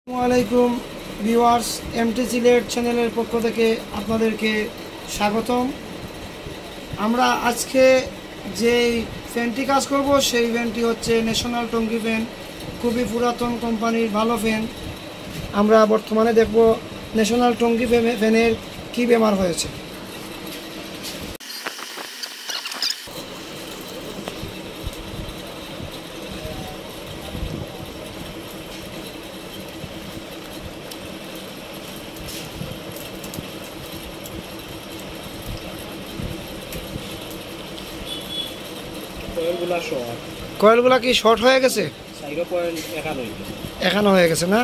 আসসালামাইকুম viewers, MT Sylhet চ্যানেলের পক্ষ থেকে আপনাদেরকে স্বাগতম। আমরা আজকে যেই ফ্যানটি কাজ করব সেই ফ্যানটি হচ্ছে ন্যাশনাল টঙ্গী ফ্যান, খুবই পুরাতন কোম্পানির ভালো ফ্যান। আমরা বর্তমানে দেখব ন্যাশনাল টঙ্গী ফ্যানের কী বেমার হয়েছে। কয়েলগুলা কি শর্ট হয়ে গেছে? এখানে হয়ে গেছে না?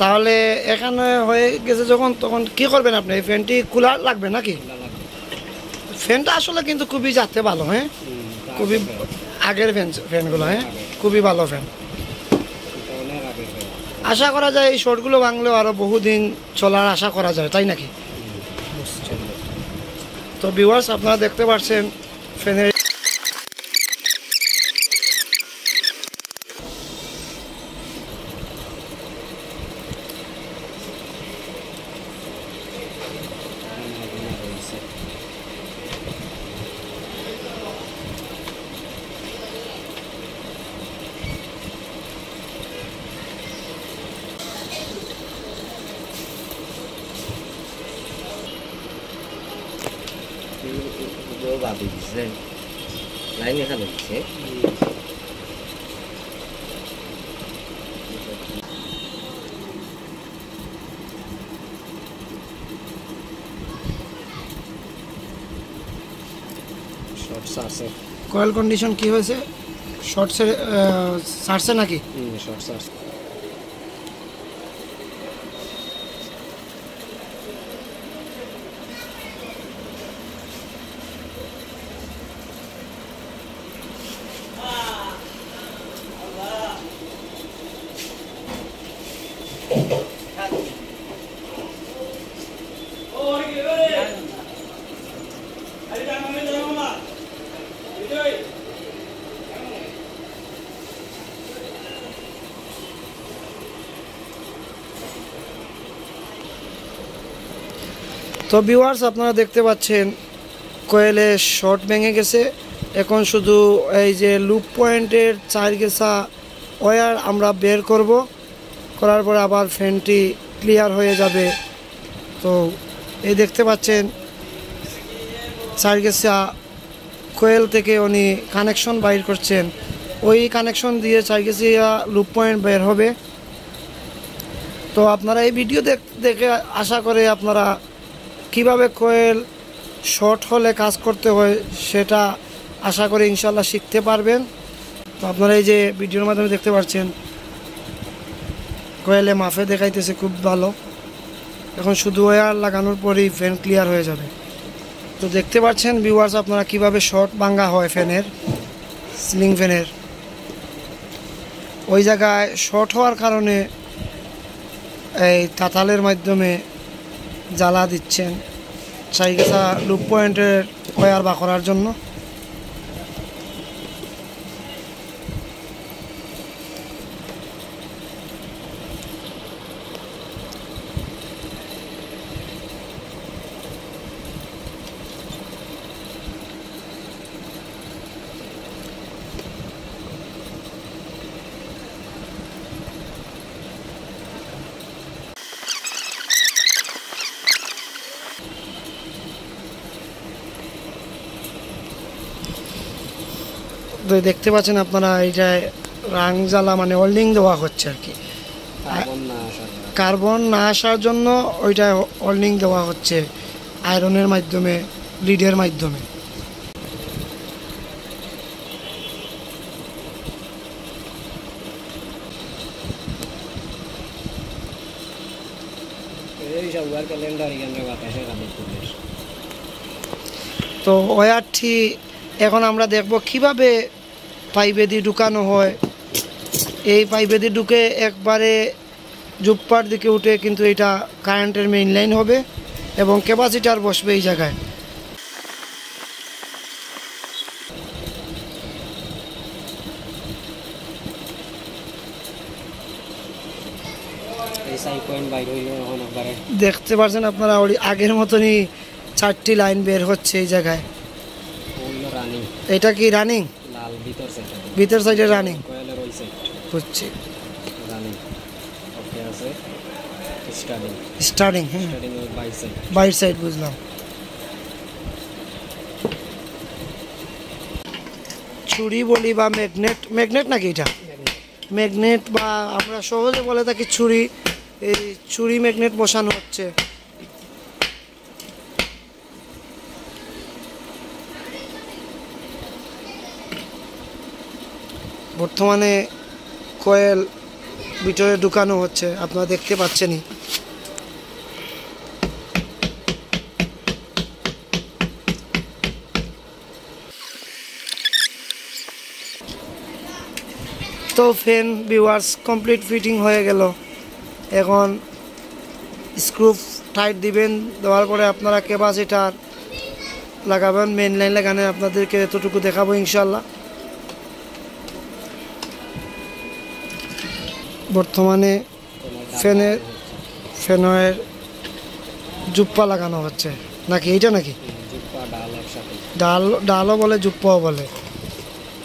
তাহলে এখানে হয়ে গেছে যখন, তখন কি করবেন আপনি? এই ফ্যানটি কুলার লাগবে নাকি? ফ্যানটা আসলে কিন্তু খুবই যাতে ভালো, হ্যাঁ, খুবই আগের ফ্যানগুলো, হ্যাঁ, খুবই ভালো ফ্যান। আশা করা যায় এই শর্টগুলো ভাঙলেও আরও বহুদিন চলার আশা করা যায়, তাই নাকি? তো ভিউয়ার্স, আপনারা দেখতে পাচ্ছেন ফ্যানের লাইন এখানে দিচ্ছে। কয়েল কন্ডিশন কি হয়েছে? শর্ট সারছে নাকি? Short search. তো ভিউয়ার্স, আপনারা দেখতে পাচ্ছেন কয়েলে শর্ট ভেঙে গেছে। এখন শুধু এই যে লুপ পয়েন্টের 4 গেছা ওয়্যার আমরা বের করব, করার পরে আবার ফ্যানটি ক্লিয়ার হয়ে যাবে। তো এই দেখতে পাচ্ছেন 4 গেছা কোয়েল থেকে উনি কানেকশন বাইর করছেন, ওই কানেকশন দিয়ে 4 গেছা লুপ পয়েন্ট বের হবে। তো আপনারা এই ভিডিও দেখে আশা করে আপনারা কিভাবে কোয়েল শর্ট হলে কাজ করতে হয় সেটা আশা করি ইনশাল্লাহ শিখতে পারবেন। তো আপনারা এই যে ভিডিওর মাধ্যমে দেখতে পাচ্ছেন কোয়েলে মাফে দেখাইতেছে খুব ভালো। এখন শুধু ওয়্যার লাগানোর পরেই ফ্যান ক্লিয়ার হয়ে যাবে। তো দেখতে পাচ্ছেন ভিউয়ার্স, আপনারা কিভাবে শর্ট ভাঙা হয় ফ্যানের, সিলিং ফ্যানের। ওই জায়গায় শর্ট হওয়ার কারণে এই তাতালের মাধ্যমে জ্বালা দিচ্ছেন 4 গেছা লুপ পয়েন্টের ওয়্যার বা করার জন্য। দেখতে পাচ্ছেন আপনারা, এইটায় রাং জ্বালা মানে ওয়েল্ডিং দেওয়া হচ্ছে আর কি, কার্বন না আসার জন্য ওইটায় ওয়েল্ডিং দেওয়া হচ্ছে আয়রনের মাধ্যমে, লিডের মাধ্যমে। তো ওয়্যারটি এখন আমরা দেখব কিভাবে পাইপে দিয়ে ঢুকানো হয়। এই পাইপে দিয়ে ঢুকে একবারে জুপ্পার দিকে উঠে কিন্তু এটা কারেন্টের মেইন লাইন হবে এবং ক্যাপাসিটার বসবে এই জায়গায়। এসআই পয়েন্ট বাইর হইলো এখন একবারে দেখতে পাচ্ছেন আপনারা ওই আগের মতনই 4টি লাইন বের হচ্ছে এই জায়গায়। হইলো রানিং। এটা কি রানিং? লাল ভিতর সাইড, ভিতর সাইডে রানিং। কয়েলের ওই সাইড বুঝছি। রানিং। ওকে আছে স্টার্টিং। স্টার্টিং, হ্যাঁ, স্টার্টিং ওই বাই সাইড। বাইর সাইড বুঝলাম। ছুরি বলি বা ম্যাগনেট, ম্যাগনেট নাকি এটা? ম্যাগনেট বা আমরা সহজে বলে থাকি ছুরি। এই ছুরি ম্যাগনেট বসানো হচ্ছে। বর্তমানে কয়েল ভিতরে ঢুকানো হচ্ছে, আপনারা দেখতে পাচ্ছেনই। তো ফ্যান ভিউয়ার্স কমপ্লিট ফিটিং হয়ে গেল। এখন স্ক্রু টাইট দিবেন, দেওয়ার পরে আপনারা ক্যাপাসিটার লাগাবেন। মেন লাইন লাগানো আপনাদেরকে এতটুকু দেখাবো ইনশাল্লাহ। বর্তমানে ফ্যানের জুপ্পা লাগানো হচ্ছে নাকি এইটা নাকি? জুপ্পা ডাল একসাথে। ডালও বলে জুপ্পাও বলে।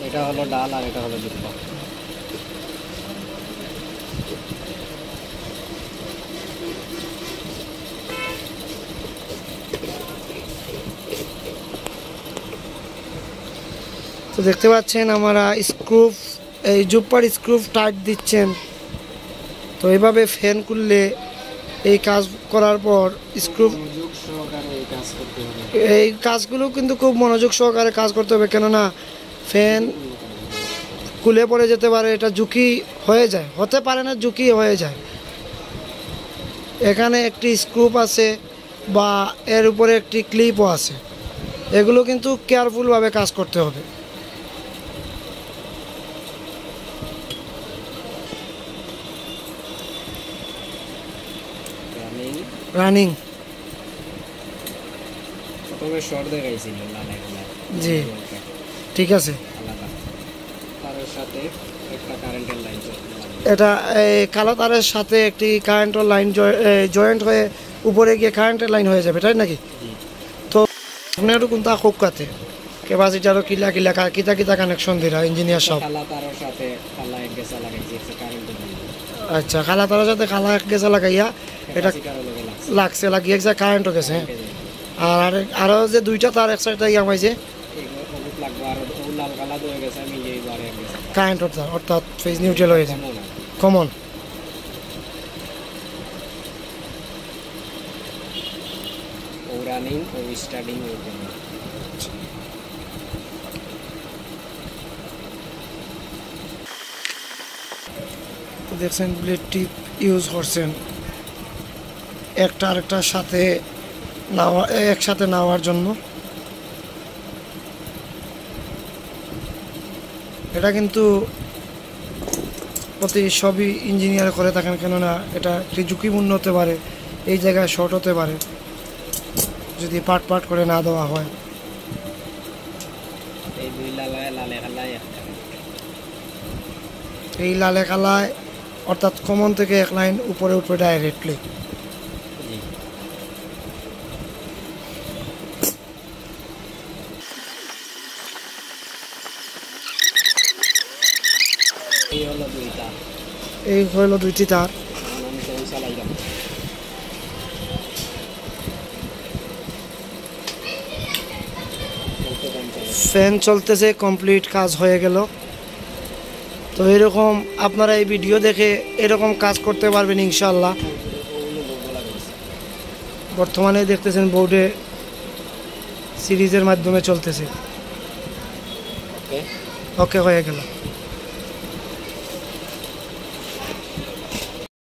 এটা হলো ডাল আর এটা হলো জুপ্পা। তো দেখতে পাচ্ছেন আমরা স্ক্রু, এই জুপ্পার স্ক্রু টাইট দিচ্ছেন। তো এইভাবে ফ্যান খুললে এই কাজ করার পর স্ক্রু, এই কাজগুলো কিন্তু খুব মনোযোগ সহকারে কাজ করতে হবে, কেননা ফ্যান খুলে পড়ে যেতে পারে। এটা ঝুঁকি হয়ে যায়, হতে পারে না, ঝুঁকি হয়ে যায়। এখানে একটি স্ক্রু আছে বা এর উপরে একটি ক্লিপও আছে। এগুলো কিন্তু কেয়ারফুলভাবে কাজ করতে হবে। রানিং। প্রথমে শর্ট দেখাইছিল লালে কালার। জি, ঠিক আছে। আলাদা তারের সাথে একটা কারেন্টের লাইন। এটা এই কালো তারের সাথে একটি কারেন্টের লাইন জয়েন্ট হয়ে উপরে গিয়ে কারেন্টের লাইন হয়ে যাবে, তাই নাকি? তো আপনারও কিন্তু খুব কাতে ক্যাপাসিটারও কিলা কিলা কিতা কিতা কানেকশন দিরা ইঞ্জিনিয়ার সব। কালা তারের সাথে কালা এক গেছা লাগাইছি একটা কারেন্টের লাইন। আচ্ছা, কালা তারের সাথে কালা এক গেছা লাগাইয়া এটা লাগছে, লাগিয়ে গেছে, কারেন্টও গেছে। আর আরও যে দুইটা তার একসাথে আমাইছে কারেন্ট, অর্থাৎ ফেজ নিউট্রাল হয়ে যায়, কমন। রানিং ও স্টার্টিং দেখছেন ব্লেড টিপ ইউজ করছেন একটা আরেকটার সাথে নেওয়া, একসাথে নেওয়ার জন্য। এটা কিন্তু প্রতি সবই ইঞ্জিনিয়ার করে থাকেন, কেননা এটা একটি ঝুঁকিপূর্ণ হতে পারে। এই জায়গায় শর্ট হতে পারে যদি পাট পাট করে না দেওয়া হয়। এই লালে কালায় অর্থাৎ কমন থেকে এক লাইন উপরে উপরে ডাইরেক্টলি। এই হলো দুইটি তার। ফ্যান চলতেছে, কমপ্লিট কাজ হয়ে গেল। তো এরকম আপনারা এই ভিডিও দেখে এরকম কাজ করতে পারবেন ইনশাল্লাহ। বর্তমানে দেখতেছেন বোর্ডে সিরিজের মাধ্যমে চলতেছে। ওকে হয়ে গেল।